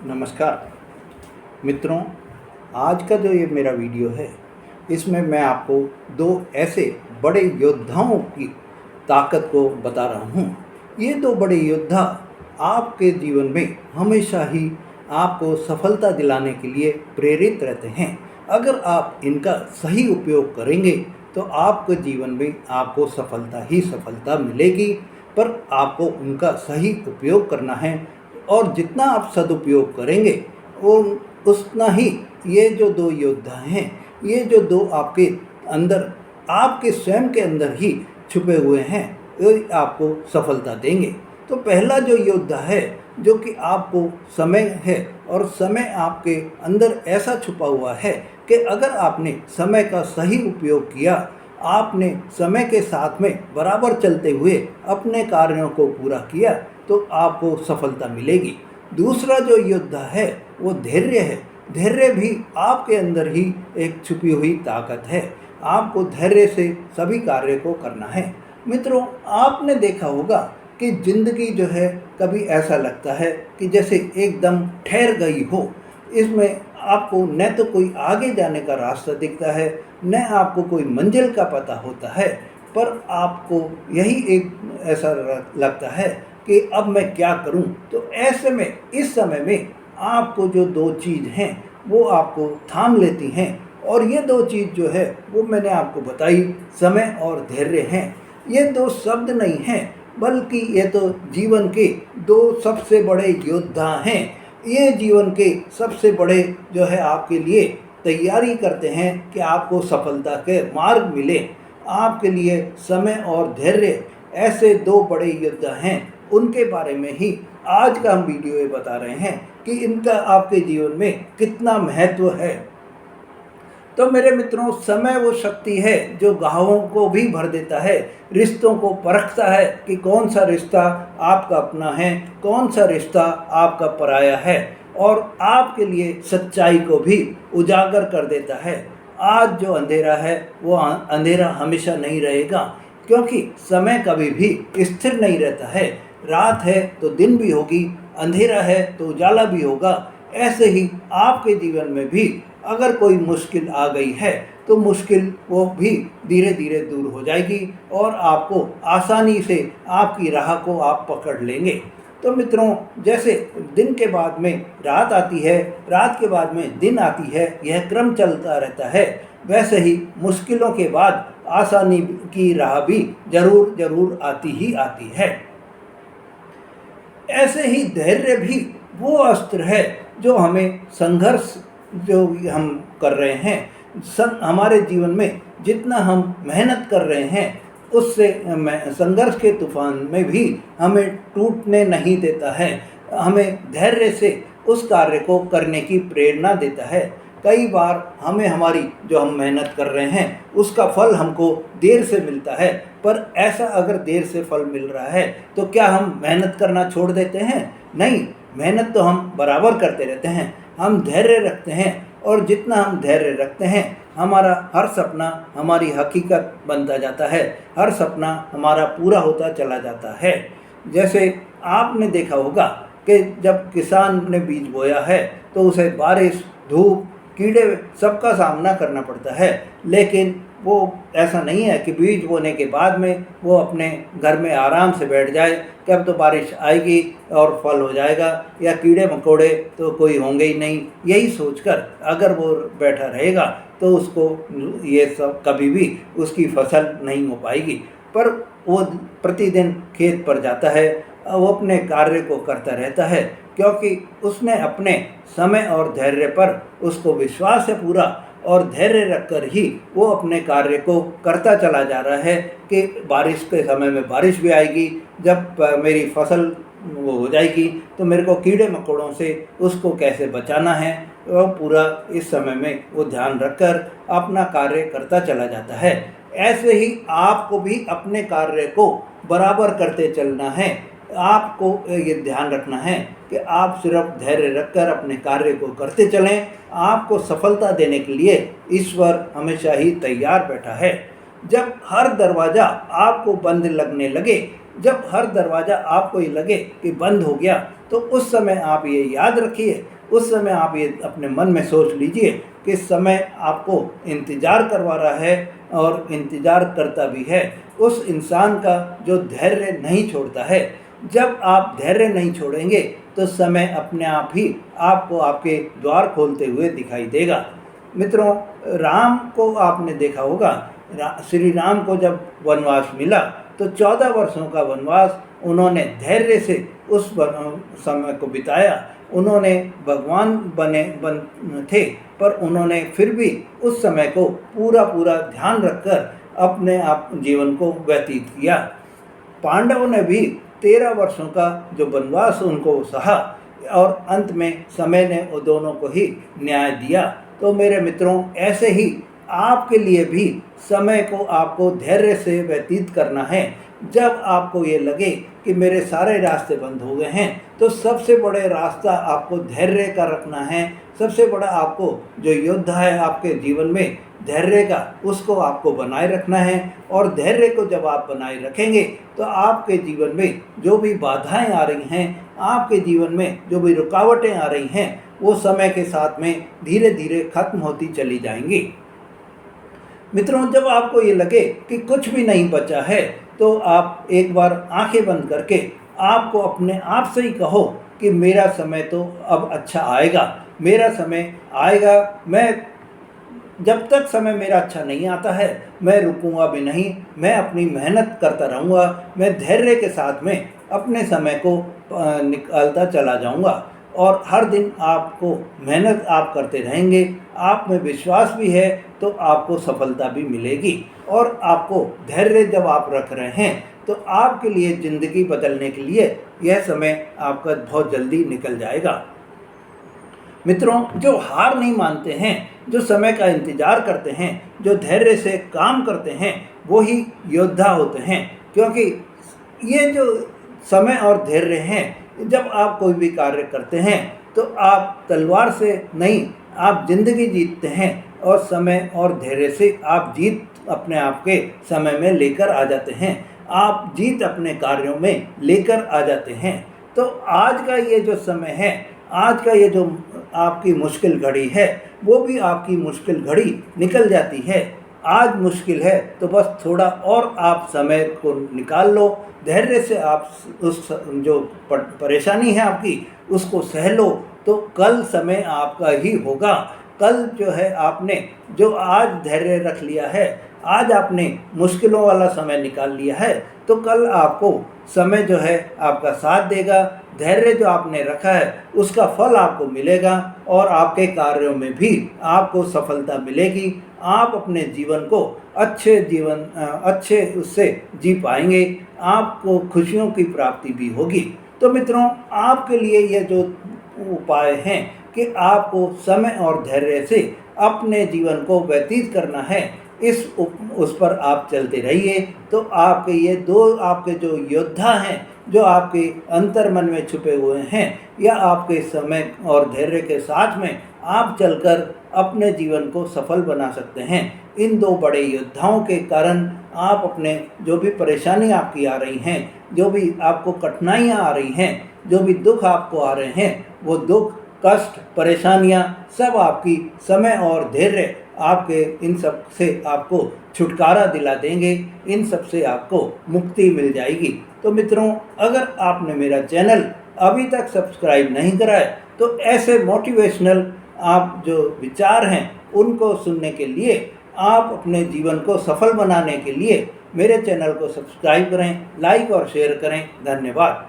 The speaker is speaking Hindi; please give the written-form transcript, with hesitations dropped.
नमस्कार मित्रों, आज का जो ये मेरा वीडियो है इसमें मैं आपको दो ऐसे बड़े योद्धाओं की ताकत को बता रहा हूँ। ये दो बड़े योद्धा आपके जीवन में हमेशा ही आपको सफलता दिलाने के लिए प्रेरित रहते हैं। अगर आप इनका सही उपयोग करेंगे तो आपके जीवन में आपको सफलता ही सफलता मिलेगी, पर आपको उनका सही उपयोग करना है और जितना आप सदुपयोग करेंगे वो उतना ही ये जो दो योद्धा हैं, ये जो दो आपके अंदर, आपके स्वयं के अंदर ही छुपे हुए हैं, ये आपको सफलता देंगे। तो पहला जो योद्धा है जो कि आपको समय है, और समय आपके अंदर ऐसा छुपा हुआ है कि अगर आपने समय का सही उपयोग किया, आपने समय के साथ में बराबर चलते हुए अपने कार्यों को पूरा किया तो आपको सफलता मिलेगी। दूसरा जो योद्धा है वो धैर्य है। धैर्य भी आपके अंदर ही एक छुपी हुई ताकत है। आपको धैर्य से सभी कार्य को करना है। मित्रों, आपने देखा होगा कि ज़िंदगी जो है कभी ऐसा लगता है कि जैसे एकदम ठहर गई हो। इसमें आपको न तो कोई आगे जाने का रास्ता दिखता है, न आपको कोई मंजिल का पता होता है, पर आपको यही एक ऐसा लगता है कि अब मैं क्या करूं। तो ऐसे में इस समय में आपको जो दो चीज़ हैं वो आपको थाम लेती हैं, और ये दो चीज़ जो है वो मैंने आपको बताई, समय और धैर्य हैं। ये दो शब्द नहीं हैं, बल्कि ये तो जीवन के दो सबसे बड़े योद्धा हैं। ये जीवन के सबसे बड़े जो है आपके लिए तैयारी करते हैं कि आपको सफलता के मार्ग मिले। आपके लिए समय और धैर्य ऐसे दो बड़े योद्धा हैं, उनके बारे में ही आज का हम वीडियो ये बता रहे हैं कि इनका आपके जीवन में कितना महत्व है। तो मेरे मित्रों, समय वो शक्ति है जो घावों को भी भर देता है, रिश्तों को परखता है कि कौन सा रिश्ता आपका अपना है, कौन सा रिश्ता आपका पराया है, और आपके लिए सच्चाई को भी उजागर कर देता है। आज जो अंधेरा है वो अंधेरा हमेशा नहीं रहेगा, क्योंकि समय कभी भी स्थिर नहीं रहता है। रात है तो दिन भी होगी, अंधेरा है तो उजाला भी होगा। ऐसे ही आपके जीवन में भी अगर कोई मुश्किल आ गई है तो मुश्किल वो भी धीरे धीरे दूर हो जाएगी और आपको आसानी से आपकी राह को आप पकड़ लेंगे। तो मित्रों, जैसे दिन के बाद में रात आती है, रात के बाद में दिन आती है, यह क्रम चलता रहता है, वैसे ही मुश्किलों के बाद आसानी की राह भी जरूर जरूर आती ही आती है। ऐसे ही धैर्य भी वो अस्त्र है जो हमें संघर्ष जो हम कर रहे हैं, हमारे जीवन में जितना हम मेहनत कर रहे हैं उससे संघर्ष के तूफान में भी हमें टूटने नहीं देता है, हमें धैर्य से उस कार्य को करने की प्रेरणा देता है। कई बार हमें हमारी जो हम मेहनत कर रहे हैं उसका फल हमको देर से मिलता है, पर ऐसा अगर देर से फल मिल रहा है तो क्या हम मेहनत करना छोड़ देते हैं? नहीं, मेहनत तो हम बराबर करते रहते हैं। हम धैर्य रखते हैं, और जितना हम धैर्य रखते हैं हमारा हर सपना हमारी हकीकत बनता जाता है, हर सपना हमारा पूरा होता चला जाता है। जैसे आपने देखा होगा कि जब किसान ने बीज बोया है तो उसे बारिश, धूप, कीड़े सबका सामना करना पड़ता है, लेकिन वो ऐसा नहीं है कि बीज बोने के बाद में वो अपने घर में आराम से बैठ जाए कि अब तो बारिश आएगी और फल हो जाएगा, या कीड़े मकोड़े तो कोई होंगे ही नहीं। यही सोचकर अगर वो बैठा रहेगा तो उसको ये सब कभी भी उसकी फसल नहीं हो पाएगी। पर वो प्रतिदिन खेत पर जाता है, वो अपने कार्य को करता रहता है, क्योंकि उसने अपने समय और धैर्य पर उसको विश्वास है पूरा, और धैर्य रखकर ही वो अपने कार्य को करता चला जा रहा है कि बारिश के समय में बारिश भी आएगी, जब मेरी फसल वो हो जाएगी तो मेरे को कीड़े मकोड़ों से उसको कैसे बचाना है, वो पूरा इस समय में वो ध्यान रखकर अपना कार्य करता चला जाता है। ऐसे ही आपको भी अपने कार्य को बराबर करते चलना है। आपको ये ध्यान रखना है कि आप सिर्फ धैर्य रखकर अपने कार्य को करते चलें। आपको सफलता देने के लिए ईश्वर हमेशा ही तैयार बैठा है। जब हर दरवाज़ा आपको बंद लगने लगे, जब हर दरवाज़ा आपको ये लगे कि बंद हो गया, तो उस समय आप ये याद रखिए उस समय आप ये अपने मन में सोच लीजिए कि समय आपको इंतज़ार करवा रहा है और इंतज़ार करता भी है उस इंसान का जो धैर्य नहीं छोड़ता है। जब आप धैर्य नहीं छोड़ेंगे तो समय अपने आप ही आपको आपके द्वार खोलते हुए दिखाई देगा। मित्रों, राम को आपने देखा होगा, श्री राम को जब वनवास मिला तो 14 वर्षों का वनवास उन्होंने धैर्य से उस समय को बिताया। उन्होंने भगवान बन थे, पर उन्होंने फिर भी उस समय को पूरा ध्यान रखकर अपने आप जीवन को व्यतीत किया। पांडवों ने भी 13 वर्षों का जो वनवास उनको सहा और अंत में समय ने वो दोनों को ही न्याय दिया। तो मेरे मित्रों, ऐसे ही आपके लिए भी समय को आपको धैर्य से व्यतीत करना है। जब आपको ये लगे कि मेरे सारे रास्ते बंद हो गए हैं, तो सबसे बड़े रास्ता आपको धैर्य का रखना है। सबसे बड़ा आपको जो योद्धा है आपके जीवन में धैर्य का, उसको आपको बनाए रखना है। और धैर्य को जब आप बनाए रखेंगे तो आपके जीवन में जो भी बाधाएं आ रही हैं, आपके जीवन में जो भी रुकावटें आ रही हैं, वो समय के साथ में धीरे धीरे खत्म होती चली जाएंगी। मित्रों, जब आपको ये लगे कि कुछ भी नहीं बचा है, तो आप एक बार आंखें बंद करके आपको अपने आप से ही कहो कि मेरा समय तो अब अच्छा आएगा, मेरा समय आएगा। मैं जब तक समय मेरा अच्छा नहीं आता है, मैं रुकूंगा भी नहीं, मैं अपनी मेहनत करता रहूँगा, मैं धैर्य के साथ में अपने समय को निकालता चला जाऊँगा। और हर दिन आपको मेहनत आप करते रहेंगे, आप में विश्वास भी है, तो आपको सफलता भी मिलेगी। और आपको धैर्य जब आप रख रहे हैं, तो आपके लिए ज़िंदगी बदलने के लिए यह समय आपका बहुत जल्दी निकल जाएगा। मित्रों, जो हार नहीं मानते हैं, जो समय का इंतज़ार करते हैं, जो धैर्य से काम करते हैं, वो ही योद्धा होते हैं। क्योंकि ये जो समय और धैर्य हैं, जब आप कोई भी कार्य करते हैं तो आप तलवार से नहीं, आप ज़िंदगी जीतते हैं। और समय और धैर्य से आप जीत अपने आप के समय में लेकर आ जाते हैं, आप जीत अपने कार्यों में लेकर आ जाते हैं। तो आज का ये जो समय है, आज का ये जो आपकी मुश्किल घड़ी है, वो भी आपकी मुश्किल घड़ी निकल जाती है। आज मुश्किल है तो बस थोड़ा और आप समय को निकाल लो, धैर्य से आप उस जो परेशानी है आपकी, उसको सह लो, तो कल समय आपका ही होगा। कल जो है, आपने जो आज धैर्य रख लिया है, आज आपने मुश्किलों वाला समय निकाल लिया है, तो कल आपको समय जो है आपका साथ देगा। धैर्य जो आपने रखा है उसका फल आपको मिलेगा और आपके कार्यों में भी आपको सफलता मिलेगी। आप अपने जीवन को अच्छे उससे जी पाएंगे, आपको खुशियों की प्राप्ति भी होगी। तो मित्रों, आपके लिए ये जो उपाय हैं कि आपको समय और धैर्य से अपने जीवन को व्यतीत करना है, उस पर आप चलते रहिए। तो आपके ये दो आपके जो योद्धा हैं, जो आपके अंतर मन में छुपे हुए हैं, या आपके समय और धैर्य के साथ में आप चलकर अपने जीवन को सफल बना सकते हैं। इन दो बड़े योद्धाओं के कारण आप अपने जो भी परेशानी आपकी आ रही हैं, जो भी आपको कठिनाइयाँ आ रही हैं, जो भी दुख आपको आ रहे हैं, वो दुख, कष्ट, परेशानियाँ सब आपकी समय और धैर्य आपके इन सब से आपको छुटकारा दिला देंगे, इन सब से आपको मुक्ति मिल जाएगी। तो मित्रों, अगर आपने मेरा चैनल अभी तक सब्सक्राइब नहीं करा है, तो ऐसे मोटिवेशनल आप जो विचार हैं उनको सुनने के लिए, आप अपने जीवन को सफल बनाने के लिए मेरे चैनल को सब्सक्राइब करें, लाइक और शेयर करें। धन्यवाद।